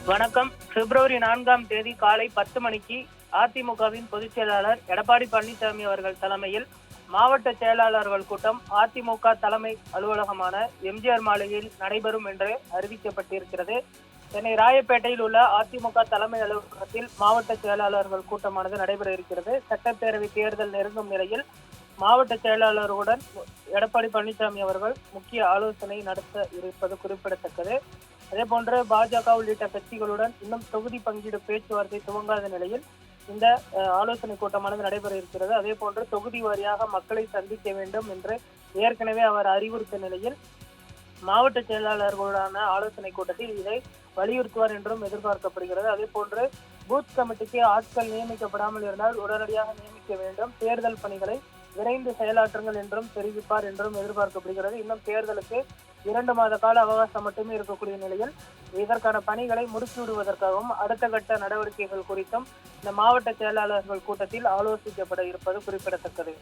வணக்கம். பிப்ரவரி 4 காலை 10 மணிக்கு அதிமுகவின் பொதுச் செயலாளர் எடப்பாடி பழனிசாமி அவர்கள் தலைமையில் மாவட்ட செயலாளர்கள் கூட்டம் அதிமுக தலைமை அலுவலகமான எம்ஜிஆர் மாளிகையில் நடைபெறும் என்று அறிவிக்கப்பட்டிருக்கிறது. சென்னை ராயப்பேட்டையில் உள்ள அதிமுக தலைமை அலுவலகத்தில் மாவட்ட செயலாளர்கள் கூட்டமானது நடைபெற இருக்கிறது. சட்டப்பேரவை தேர்தல் நெருங்கும் நிலையில் மாவட்ட செயலாளருடன் எடப்பாடி பழனிசாமி அவர்கள் முக்கிய ஆலோசனை நடத்த இருப்பது குறிப்பிடத்தக்கது. அதேபோன்று பாஜக உள்ளிட்ட கட்சிகளுடன் இன்னும் தொகுதி பங்கீடு பேச்சுவார்த்தை துவங்காத நிலையில் இந்த ஆலோசனை கூட்டமானது நடைபெற இருக்கிறது. அதே போன்று தொகுதி வாரியாக மக்களை சந்திக்க வேண்டும் என்று ஏற்கனவே அவர் அறிவுறுத்த நிலையில் மாவட்ட செயலாளர்களுடான ஆலோசனை கூட்டத்தில் இதை வலியுறுத்துவார் என்றும் எதிர்பார்க்கப்படுகிறது. அதே போன்று பூத் கமிட்டிக்கு ஆட்கள் நியமிக்கப்படாமல் இருந்தால் உடனடியாக நியமிக்க வேண்டும், தேர்தல் பணிகளை விரைந்து செயலாற்றுங்கள் என்றும் தெரிவிப்பார் என்றும் எதிர்பார்க்கப்படுகிறது. இன்னும் தேர்தலுக்கு 2 மாத கால அவகாசம் மட்டுமே இருக்கக்கூடிய நிலையில் இதற்கான பணிகளை முடுக்கிவிடுவதற்காகவும் அடுத்த கட்ட நடவடிக்கைகள் குறித்தும் இந்த மாவட்ட செயலாளர்கள் கூட்டத்தில் ஆலோசிக்கப்பட இருப்பது குறிப்பிடத்தக்கது.